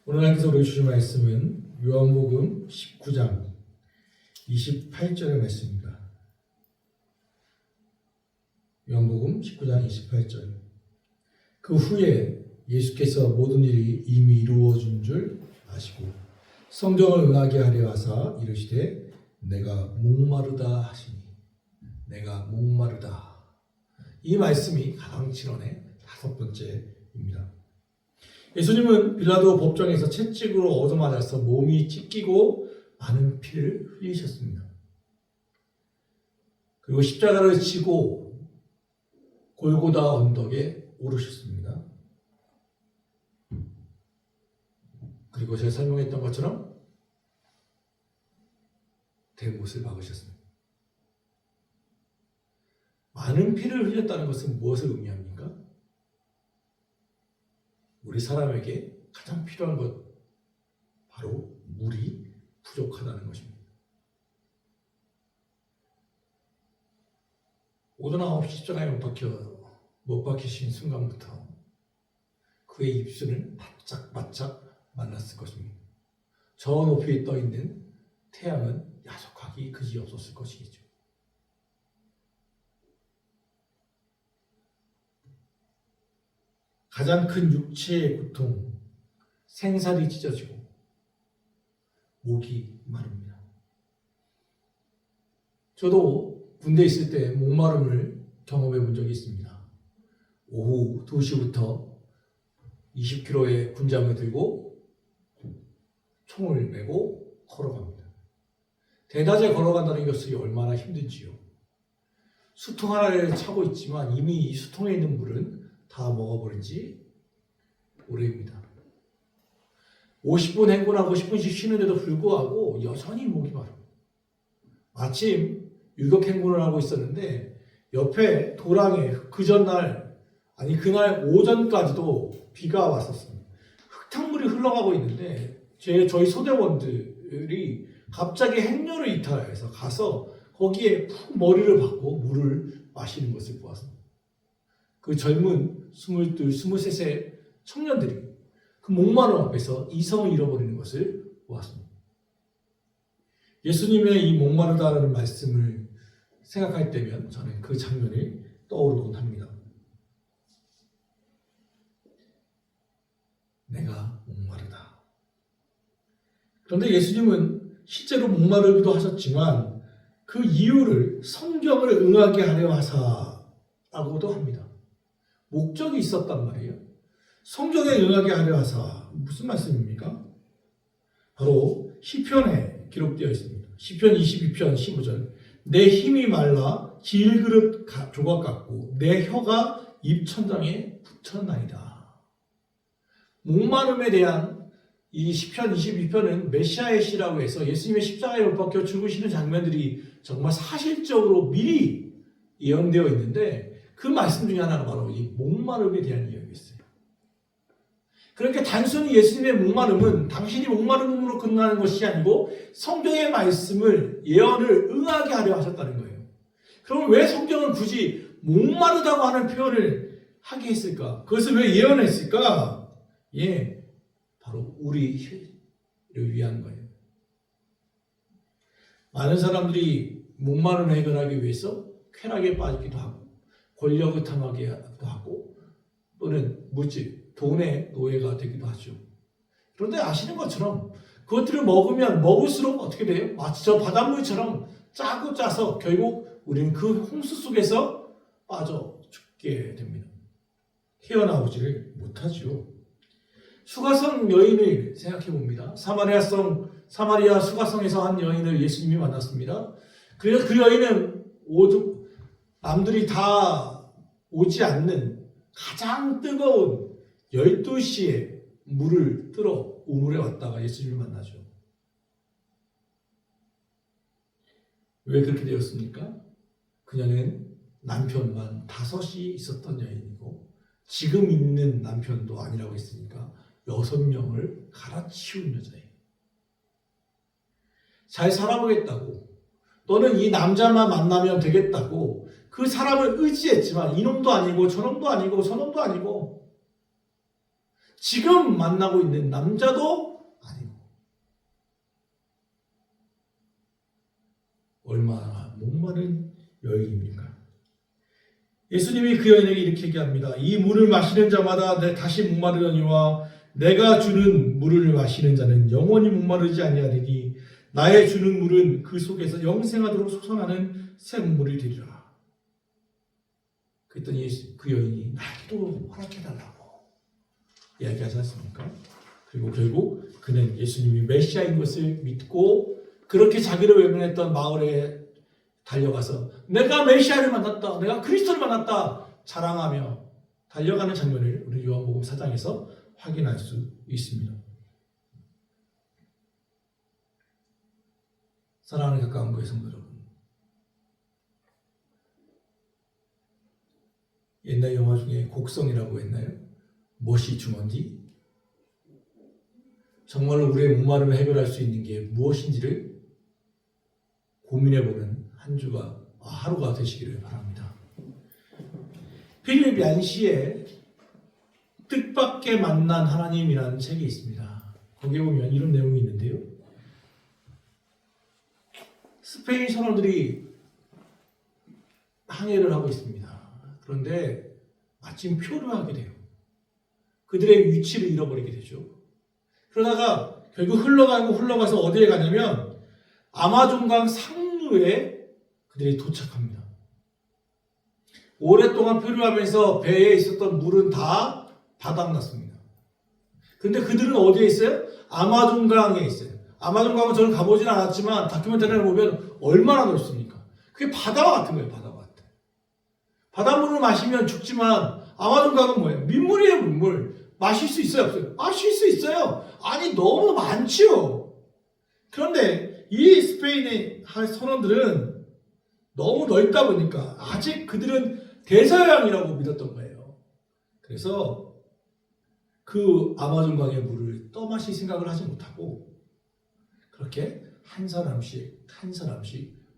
오늘 하나님께서 우리에게 주신 말씀은 요한복음 19장 28절의 말씀입니다. 요한복음 19장 28절. 그 후에 예수께서 모든 일이 이미 이루어진 줄 아시고 성경을 응하게 하려 하사 이르시되 내가 목마르다 하시니 내가 목마르다. 이 말씀이 가당칠언의 5번째입니다. 예수님은 빌라도 법정에서 채찍으로 얻어맞아서 몸이 찢기고 많은 피를 흘리셨습니다. 그리고 십자가를 지고 골고다 언덕에 오르셨습니다. 그리고 제가 설명했던 것처럼 대못을 박으셨습니다. 많은 피를 흘렸다는 것은 무엇을 의미합니까? 우리 사람에게 가장 필요한 것, 바로 물이 부족하다는 것입니다. 오전 9시 십자가에 못 박히신 순간부터 그의 입술은 바짝바짝 말랐을 것입니다. 저 높이에 떠있는 태양은 야속하기 그지없었을 것이겠죠. 가장 큰 육체의 고통, 생살이 찢어지고 목이 마릅니다. 저도 군대에 있을 때 목마름을 경험해 본 적이 있습니다. 오후 2시부터 20kg의 군장을 들고 총을 메고 걸어갑니다. 대낮에 걸어간다는 것이 얼마나 힘든지요. 수통 하나를 차고 있지만 이미 이 수통에 있는 물은 다 먹어버린 지 오래입니다. 50분 행군하고 10분씩 쉬는데도 불구하고 여전히 목이 마릅니다. 마침 유격 행군을 하고 있었는데 옆에 도랑에 그날 오전까지도 비가 왔었습니다. 흙탕물이 흘러가고 있는데 저희 소대원들이 갑자기 행렬을 이탈해서 가서 거기에 푹 머리를 박고 물을 마시는 것을 보았습니다. 그 젊은 22, 23세 청년들이 그 목마름 앞에서 이성을 잃어버리는 것을 보았습니다. 예수님의 이 목마르다라는 말씀을 생각할 때면 저는 그 장면이 떠오르곤 합니다. 내가 목마르다. 그런데 예수님은 실제로 목마르기도 하셨지만 그 이유를 성경을 응하게 하려 하사라고도 합니다. 목적이 있었단 말이에요. 성경에 응하게 하려 하사. 무슨 말씀입니까? 바로 시편에 기록되어 있습니다. 시편 22편 15절. 내 힘이 말라 질그릇 조각 같고 내 혀가 입천장에 붙었나이다. 목마름에 대한 이 시편 22편은 메시아의 시라고 해서 예수님의 십자가에 못 박혀 죽으시는 장면들이 정말 사실적으로 미리 예언되어 있는데 그 말씀 중에 하나가 바로 이 목마름에 대한 이야기였어요. 그러니까 단순히 예수님의 목마름은 당신이 목마름으로 끝나는 것이 아니고 성경의 말씀을 예언을 응하게 하려 하셨다는 거예요. 그럼 왜 성경은 굳이 목마르다고 하는 표현을 하게 했을까? 그것을 왜 예언했을까? 바로 우리를 위한 거예요. 많은 사람들이 목마름을 해결하기 위해서 쾌락에 빠지기도 하고 권력을 탐하기도 하고 또는 물질, 돈의 노예가 되기도 하죠. 그런데 아시는 것처럼 그것들을 먹으면 먹을수록 어떻게 돼요? 마치 저 바닷물처럼 짜고 짜서 결국 우리는 그 홍수 속에서 빠져 죽게 됩니다. 헤어나오지를 못하죠. 수가성 여인을 생각해 봅니다. 사마리아 수가성에서 한 여인을 예수님이 만났습니다. 그래서 그 여인은 남들이 다 오지 않는 가장 뜨거운 12시에 물을 뜨러 우물에 왔다가 예수님을 만나죠. 왜 그렇게 되었습니까? 그녀는 남편만 5이 있었던 여인이고 지금 있는 남편도 아니라고 했으니까 6명을 갈아치운 여자예요. 잘 살아보겠다고 또는 이 남자만 만나면 되겠다고 그 사람을 의지했지만 이놈도 아니고 저놈도 아니고 저놈도 아니고 지금 만나고 있는 남자도 아니고. 얼마나 목마른 여인입니까? 예수님이 그 여인에게 이렇게 얘기합니다. 이 물을 마시는 자마다 다시 목마르려니와 내가 주는 물을 마시는 자는 영원히 목마르지 아니하리니 나의 주는 물은 그 속에서 영생하도록 솟아나는 샘물이 되리라. 그랬더니 그 여인이 나에게도 허락해달라고 이야기하지 않습니까? 그리고 결국 그는 예수님이 메시아인 것을 믿고 그렇게 자기를 외면했던 마을에 달려가서 내가 메시아를 만났다, 내가 그리스도를 만났다 자랑하며 달려가는 장면을 우리 요한복음 4장에서 확인할 수 있습니다. 사랑하는 가까운 교회 성도 여러분, 옛날 영화 중에 곡성이라고 했나요? 무엇이 중요한지? 정말로 우리의 목마름을 해결할 수 있는 게 무엇인지를 고민해보는 한 주가, 하루가 되시기를 바랍니다. 필립 얀시의 뜻밖의 만난 하나님이라는 책이 있습니다. 거기에 보면 이런 내용이 있는데요. 스페인 선원들이 항해를 하고 있습니다. 그런데 마침 표류하게 돼요. 그들의 위치를 잃어버리게 되죠. 그러다가 결국 흘러가서 어디에 가냐면 아마존강 상류에 그들이 도착합니다. 오랫동안 표류하면서 배에 있었던 물은 다 바닥났습니다. 그런데 그들은 어디에 있어요? 아마존강에 있어요. 아마존강은 저는 가보진 않았지만 다큐멘터리를 보면 얼마나 넓습니까? 그게 바다와 같은 거예요. 바다와 같은. 바닷물을 마시면 죽지만 아마존강은 뭐예요? 민물이에요. 민물. 마실 수 있어요? 없어요? 마실 수 있어요. 아니 너무 많지요. 그런데 이 스페인의 선원들은 너무 넓다 보니까 아직 그들은 대서양이라고 믿었던 거예요. 그래서 그 아마존강의 물을 떠마실 생각을 하지 못하고 그렇게 한 사람씩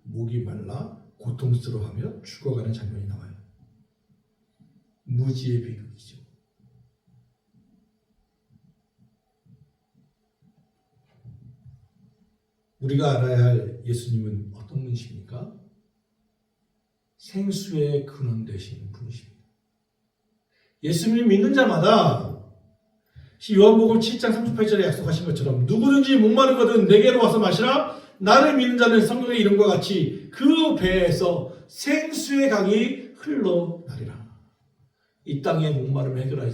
목이 말라 고통스러워하며 죽어가는 장면이 나와요. 무지의 비극이죠. 우리가 알아야 할 예수님은 어떤 분이십니까? 생수의 근원 되신 분이십니다. 예수님 믿는 자마다 요한복음 7장 38절에 약속하신 것처럼 누구든지 목마르거든 내게로 와서 마시라. 나를 믿는 자는 성경의 이름과 같이 그 배에서 생수의 강이 흘러나리라. 이 땅의 목마름을 해결할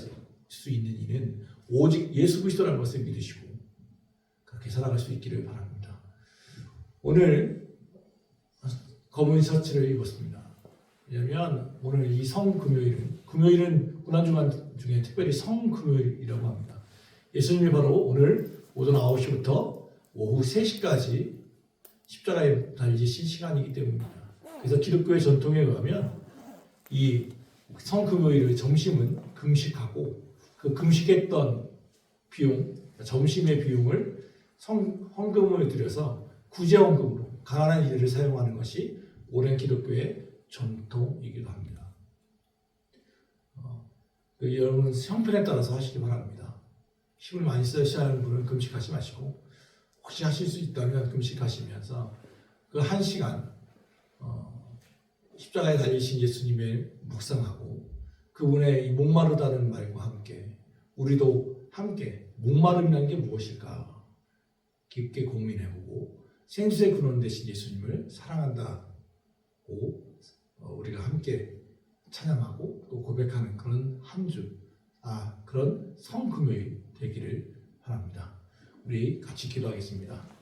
수 있는 이는 오직 예수 그리스도라는 것을 믿으시고 그렇게 살아갈 수 있기를 바랍니다. 오늘 검은 셔츠를 입었습니다. 왜냐하면 오늘 이 금요일은 고난주간 중에 특별히 성금요일이라고 합니다. 예수님이 바로 오늘 오전 9시부터 오후 3시까지 십자가에 달리신 시간이기 때문입니다. 그래서 기독교의 전통에 의하면 이 성금요일의 점심은 금식하고 그 금식했던 비용, 점심의 비용을 헌금을 들여서 구제헌금으로 가난한 이들을 사용하는 것이 오랜 기독교의 전통이기도 합니다. 여러분 형편에 따라서 하시기 바랍니다. 힘을 많이 쓰셔야 하는 분은 금식하지 마시고 혹시 하실 수 있다면 금식하시면서 그 1시간 십자가에 달리신 예수님의 묵상하고 그분의 이 목마르다는 말과 함께 우리도 함께 목마름이라는 게 무엇일까 깊게 고민해보고 생수의 근원 되신 예수님을 사랑한다고 우리가 함께 찬양하고 또 고백하는 그런 한 주, 그런 성금요일 되기를 바랍니다. 우리 같이 기도하겠습니다.